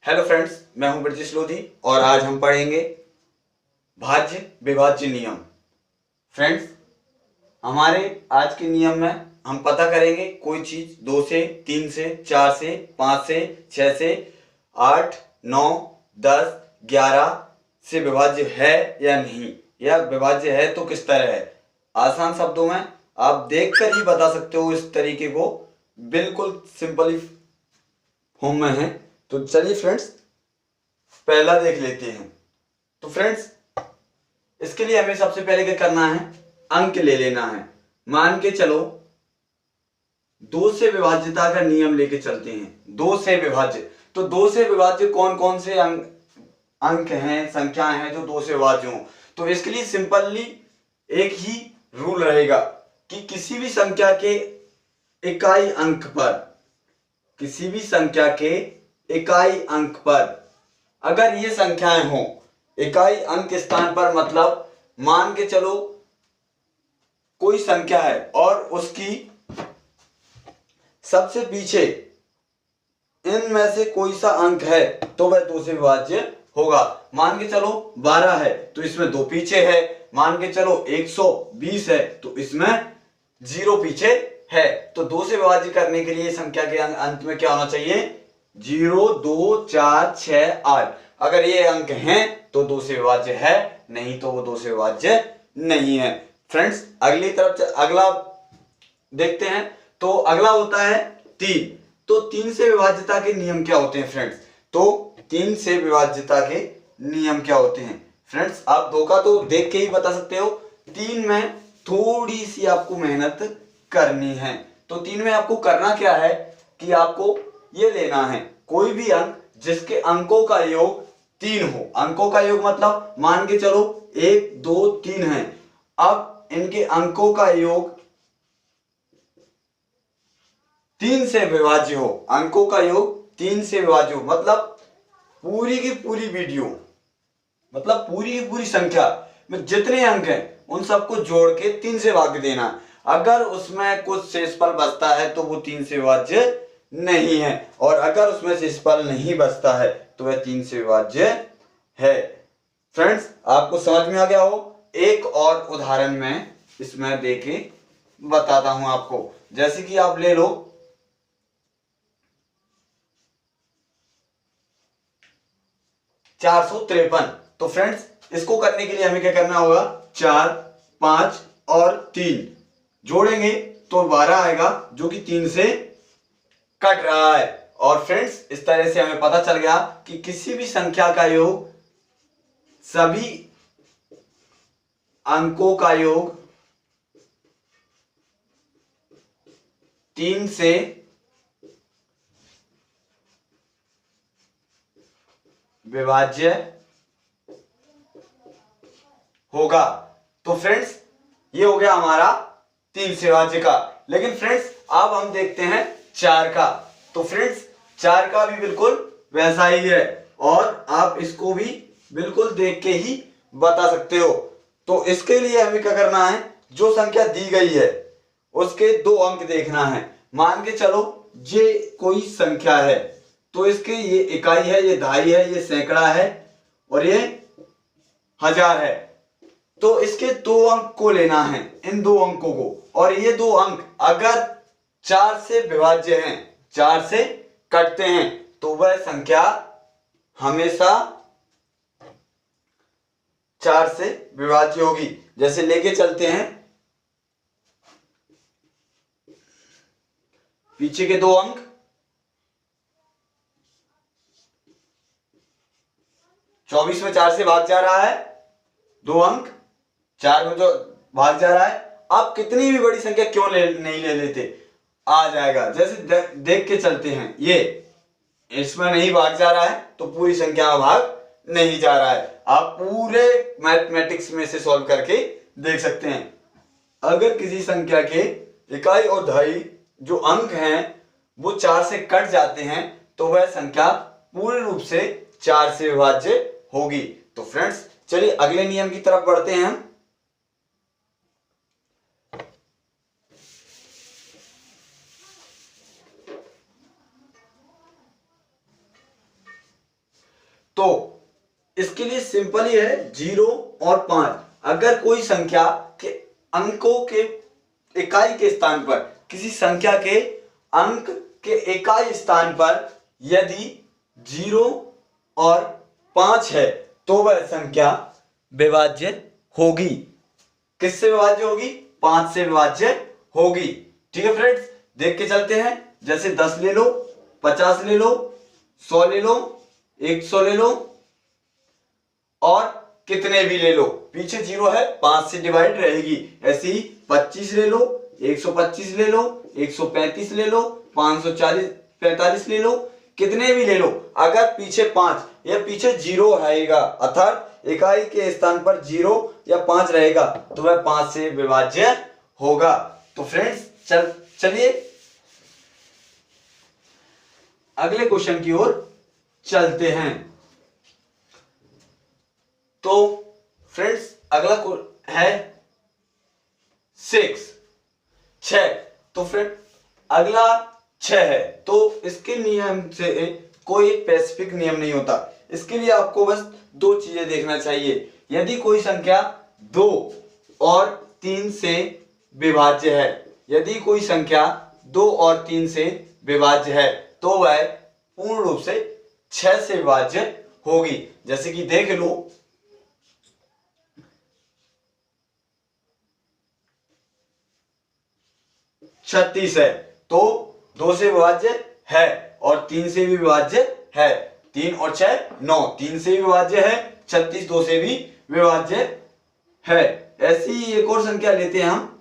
Hello friends, मैं हूं ब्रजेश लोधी और आज हम पढ़ेंगे भाज्य विभाज्य नियम। फ्रेंड्स, हमारे आज के नियम में हम पता करेंगे कोई चीज 2 से, 3 से, 4 से, 5 से, 6 से, 8, 9, 10, 11 से विभाज्य है या नहीं, या विभाज्य है तो किस तरह है। आसान शब्दों में आप देखकर ही बता सकते हो इस तरीके को, बिल्कुल सिंपली फॉर्म में है। तो चलिए फ्रेंड्स, पहला देख लेते हैं। तो फ्रेंड्स, इसके लिए हमें सबसे पहले क्या करना है, अंक ले लेना है। मान के चलो 2 से विभाज्यता का नियम लेके चलते हैं। 2 से विभाज्य, तो 2 से विभाज्य कौन कौन से अंक हैं, संख्याएं हैं जो 2 से विभाज्य हो। तो इसके लिए सिंपली एक ही रूल रहेगा कि किसी भी संख्या के इकाई अंक पर, किसी भी संख्या के इकाई अंक पर अगर ये संख्याएं हो, इकाई अंक स्थान पर मतलब मान के चलो कोई संख्या है और उसकी सबसे पीछे इनमें से कोई सा अंक है तो वह 2 से विभाज्य होगा। मान के चलो 12 है तो इसमें 2 पीछे है। मान के चलो 120 है तो इसमें 0 पीछे है। तो 2 से विभाज्य करने के लिए संख्या के अंत में क्या होना चाहिए, 0, 2, 4, 6, 8। अगर ये अंक हैं तो 2 से विभाज्य है, नहीं तो वो 2 से विभाज्य नहीं है। फ्रेंड्स, अगली तरफ अगला देखते हैं। तो अगला होता है 3। तो 3 से विभाज्यता के नियम क्या होते हैं फ्रेंड्स। तो 3 से विभाज्यता के नियम क्या होते हैं फ्रेंड्स, आप 2 का तो देख के ही बता सकते हो। 3 में थोड़ी सी आपको मेहनत करनी है। तो 3 में आपको करना क्या है कि आपको ये लेना है कोई भी अंक जिसके अंकों का योग 3 हो। अंकों का योग मतलब मान के चलो 1, 2, 3 है। अब इनके अंकों का योग 3 से विभाज्य हो। अंकों का योग 3 से विभाज्य हो मतलब पूरी की पूरी वीडियो, मतलब पूरी की पूरी संख्या में जितने अंक हैं उन सबको जोड़ के 3 से भाग देना। अगर उसमें कुछ शेषफल बचता है तो वो 3 से विभाज्य नहीं है, और अगर उसमें शेषफल नहीं बचता है तो वह 3 से विभाज्य है। फ्रेंड्स, आपको समझ में आ गया हो। एक और उदाहरण मैं इसमें देके बताता हूं आपको। जैसे कि आप ले लो 453। तो फ्रेंड्स, इसको करने के लिए हमें क्या करना होगा, 4, 5 और 3 जोड़ेंगे तो 12 आएगा जो कि 3 से कट रहा है। और फ्रेंड्स, इस तरह से हमें पता चल गया कि किसी भी संख्या का योग, सभी अंकों का योग 3 से विभाज्य होगा। तो फ्रेंड्स, ये हो गया हमारा 3 से विभाज्य का। लेकिन फ्रेंड्स, अब हम देखते हैं 4 का। तो फ्रेंड्स, 4 का भी बिल्कुल वैसा ही है और आप इसको भी बिल्कुल देख के ही बता सकते हो। तो इसके लिए हमें क्या करना है, जो संख्या दी गई है उसके 2 अंक देखना है। मान के चलो ये कोई संख्या है तो इसके ये इकाई है, ये दहाई है, ये सैकड़ा है और ये हजार है। तो इसके 2 अंक को लेना है, इन 2 अंकों को। और ये 2 अंक अगर 4 से विभाज्य हैं, 4 से कटते हैं तो वह संख्या हमेशा 4 से विभाज्य होगी। जैसे लेके चलते हैं पीछे के 2 अंक, 24 में 4 से भाग जा रहा है, 2 अंक 4 में जो भाग जा रहा है। आप कितनी भी बड़ी संख्या क्यों नहीं ले लेते, आ जाएगा। जैसे देख के चलते हैं, ये इसमें नहीं भाग जा रहा है तो पूरी संख्या में भाग नहीं जा रहा है। आप पूरे मैथमेटिक्स में से सॉल्व करके देख सकते हैं। अगर किसी संख्या के इकाई और दहाई जो अंक हैं वो 4 से कट जाते हैं तो वह संख्या पूर्ण रूप से 4 से विभाज्य होगी। तो फ्रेंड्स, चलिए अगले नियम की तरफ बढ़ते हैं हम। तो इसके लिए सिंपल ही है 0 और 5। अगर कोई संख्या के अंकों के इकाई के स्थान पर, किसी संख्या के अंक के इकाई स्थान पर यदि 0 और 5 है तो वह संख्या विभाज्य होगी। किससे विभाज्य होगी? 5 से विभाज्य होगी। ठीक है फ्रेंड्स, देख के चलते हैं। जैसे 10 ले लो, 50 ले लो, 100 ले लो, 100 ले लो और कितने भी ले लो, पीछे 0 है 5 से डिवाइड रहेगी। ऐसे ही 25 ले लो, 125 ले लो, 135 ले लो, 545 ले लो, कितने भी ले लो, अगर पीछे 5 या पीछे 0 रहेगा अर्थात इकाई के स्थान पर 0 या 5 रहेगा तो वह 5 से विभाज्य होगा। तो फ्रेंड्स चलिए अगले क्वेश्चन की ओर चलते हैं। तो फ्रेंड्स अगला है 6। तो फ्रेंड अगला 6 है तो इसके नियम से कोई स्पेसिफिक नियम नहीं होता। इसके लिए आपको बस 2 चीजें देखना चाहिए। यदि कोई संख्या 2 और 3 से विभाज्य है, यदि कोई संख्या 2 और 3 से विभाज्य है तो वह पूर्ण रूप से 6 से विभाज्य होगी। जैसे कि देख लो 36 है तो 2 से विभाज्य है और 3 से भी विभाज्य है। 3 और 6 9, 3 से भी विभाज्य है, 36 2 से भी विभाज्य है। ऐसी ही एक और संख्या लेते हैं हम।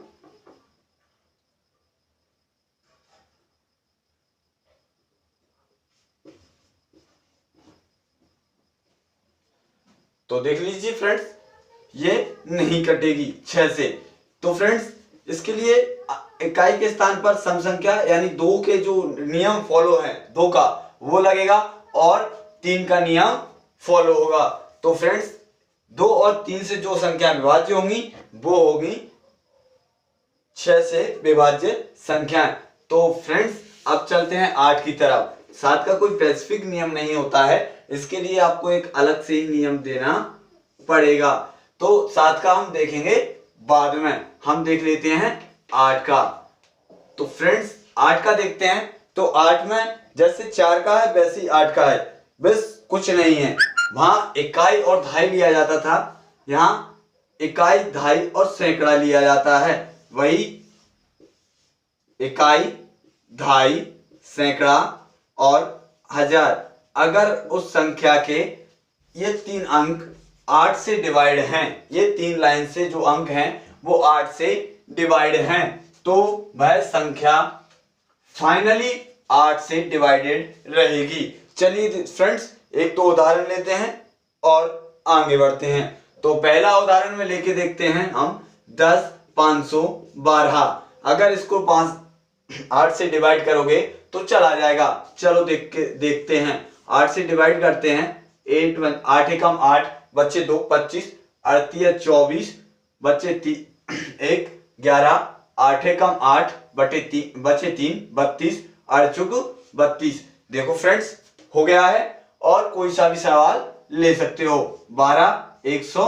तो देख लीजिए फ्रेंड्स, ये नहीं कटेगी 6 से। तो फ्रेंड्स इसके लिए इकाई के स्थान पर सम संख्या यानी 2 के जो नियम फॉलो है 2 का वो लगेगा और 3 का नियम फॉलो होगा। तो फ्रेंड्स 2 और 3 से जो संख्या विभाज्य होंगी वो होगी 6 से विभाज्य संख्याएं। तो फ्रेंड्स अब चलते हैं 8 की तरफ। 7 का कोई स्पेसिफिक नियम नहीं होता है, इसके लिए आपको एक अलग से ही नियम देना पड़ेगा। तो 7 का हम देखेंगे बाद में, हम देख लेते हैं 8 का। तो फ्रेंड्स 8 का देखते हैं। तो 8 में जैसे 4 का है वैसे ही 8 का है, बस कुछ नहीं है। वहां इकाई और दहाई लिया जाता था, यहाँ इकाई दहाई और सैकड़ा लिया जाता है। वही इकाई दहाई सैकड़ा और हजार, अगर उस संख्या के ये 3 अंक 8 से डिवाइड हैं, ये 3 लाइन से जो अंक हैं वो 8 से डिवाइड हैं तो वह संख्या फाइनली 8 से डिवाइडेड रहेगी। चलिए फ्रेंड्स एक तो उदाहरण लेते हैं और आगे बढ़ते हैं। तो पहला उदाहरण में लेके देखते हैं हम 10 512। अगर इसको 8 से डिवाइड करोगे तो चला जाएगा। चलो देखते हैं। 8 से डिवाइड करते हैं। 8 एकम 8 बच्चे 2 25, 8 24 बच्चे 1 11, 8 एकम 8 बचे 3 32, 8 चुक 32। देखो फ्रेंड्स हो गया है और कोई सा भी सवाल ले सकते हो। 12 100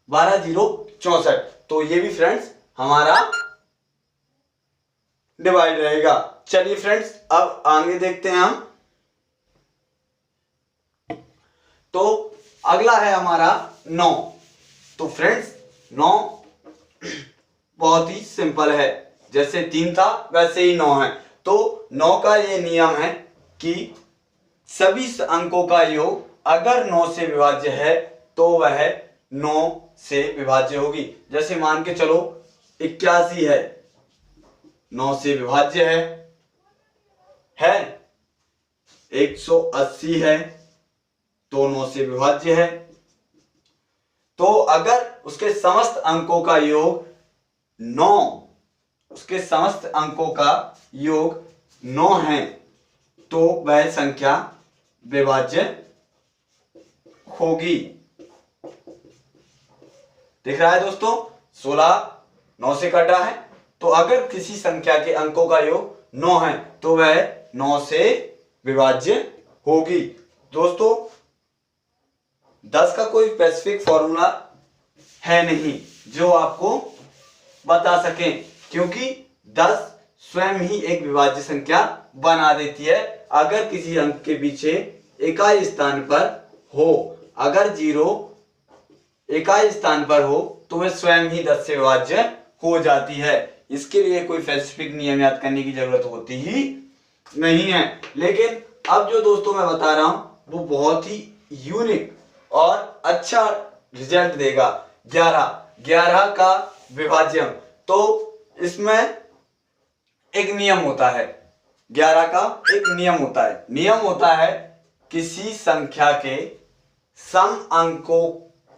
12 0 64। तो ये भी फ्रेंड्स हमारा डिवाइड रहेगा। चलिए फ्रेंड्स अब आगे देखते हैं हम। तो अगला है हमारा 9। तो फ्रेंड्स 9 बहुत ही सिंपल है, जैसे 3 था वैसे ही 9 है। तो 9 का ये नियम है कि सभी अंकों का योग अगर 9 से विभाज्य है तो वह 9 से विभाज्य होगी। जैसे मान के चलो 81 है, 9 से विभाज्य है 180 है तो 9 से विभाज्य है। तो अगर उसके समस्त अंकों का योग 9, उसके समस्त अंकों का योग 9 है तो वह संख्या विभाज्य होगी। दिख रहा है दोस्तों, 16 9 से कटा है। तो अगर किसी संख्या के अंकों का योग 9 है तो वह 9 से विभाज्य होगी। दोस्तों 10 का कोई स्पेसिफिक फॉर्मूला है नहीं जो आपको बता सके, क्योंकि 10 स्वयं ही एक विभाज्य संख्या बना देती है अगर किसी अंक के पीछे इकाई स्थान पर हो। अगर 0 इकाई स्थान पर हो तो वह स्वयं ही 10 से विभाज्य हो जाती है। इसके लिए कोई स्पेसिफिक नियम याद करने की जरूरत होती ही नहीं है। लेकिन अब जो दोस्तों मैं बता रहा हूं वो बहुत ही यूनिक और अच्छा रिजल्ट देगा। 11 का विभाज्य। तो इसमें एक नियम होता है, 11 का एक नियम होता है। नियम होता है किसी संख्या के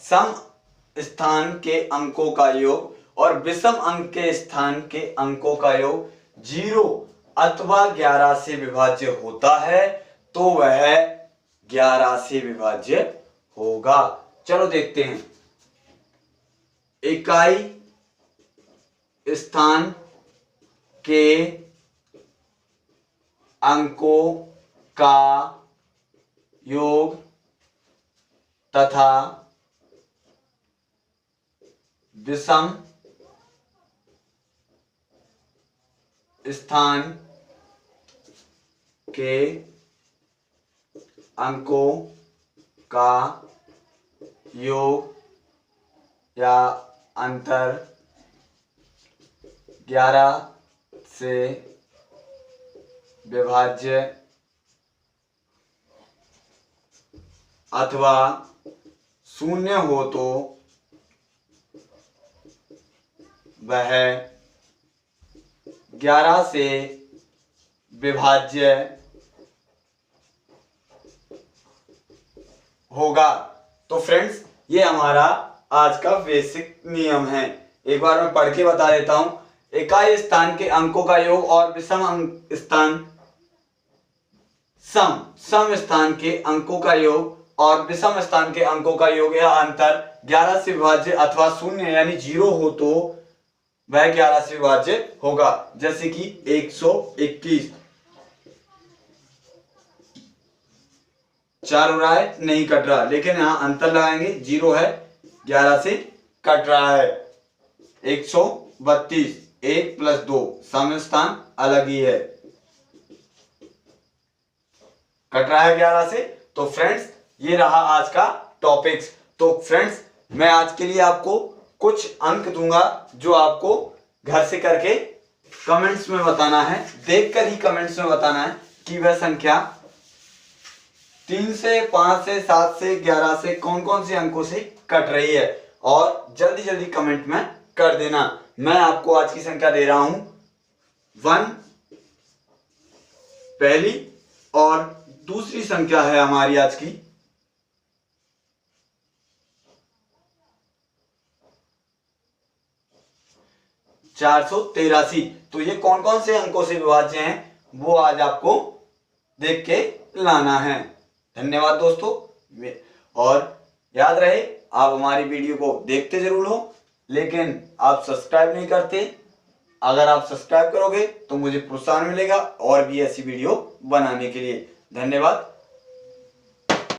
सम स्थान के अंकों का योग और विषम अंक के स्थान के अंकों का योग 0 अथवा 11 से विभाज्य होता है तो वह 11 से विभाज्य होगा। चलो देखते हैं। इकाई स्थान के अंकों का योग तथा विषम स्थान के अंकों का योग या अंतर 11 से विभाज्य अथवा 0 हो तो वह 11 से विभाज्य होगा। तो फ्रेंड्स ये हमारा आज का बेसिक नियम है। एक बार मैं पढ़ के बता देता हूं। इकाई स्थान के अंकों का योग और विषम स्थान सम स्थान के अंकों का योग और विषम स्थान के अंकों का योग या अंतर 11 से विभाज्य अथवा 0 यानी 0 हो तो वह 11 से विभाज्य होगा। जैसे कि 121 4 हो रहा है, नहीं कट रहा, लेकिन यहां अंतर लगाएंगे, 0 है 11 से कट रहा है। 132 1 + 2 सम स्थान अलग ही है, कट रहा है 11 से। तो फ्रेंड्स ये रहा आज का टॉपिक्स। तो फ्रेंड्स मैं आज के लिए आपको कुछ अंक दूंगा जो आपको घर से करके कमेंट्स में बताना है, देखकर ही कमेंट्स में बताना है कि वह संख्या 3 से 5 से 7 से 11 से कौन कौन से अंकों से कट रही है, और जल्दी जल्दी कमेंट में कर देना। मैं आपको आज की संख्या दे रहा हूं 1 पहली, और दूसरी संख्या है हमारी आज की 483। तो ये कौन कौन से अंकों से विभाज्य हैं वो आज आपको देख के लाना है। धन्यवाद दोस्तों, और याद रहे आप हमारी वीडियो को देखते जरूर हो लेकिन आप सब्सक्राइब नहीं करते। अगर आप सब्सक्राइब करोगे तो मुझे प्रोत्साहन मिलेगा और भी ऐसी वीडियो बनाने के लिए। धन्यवाद।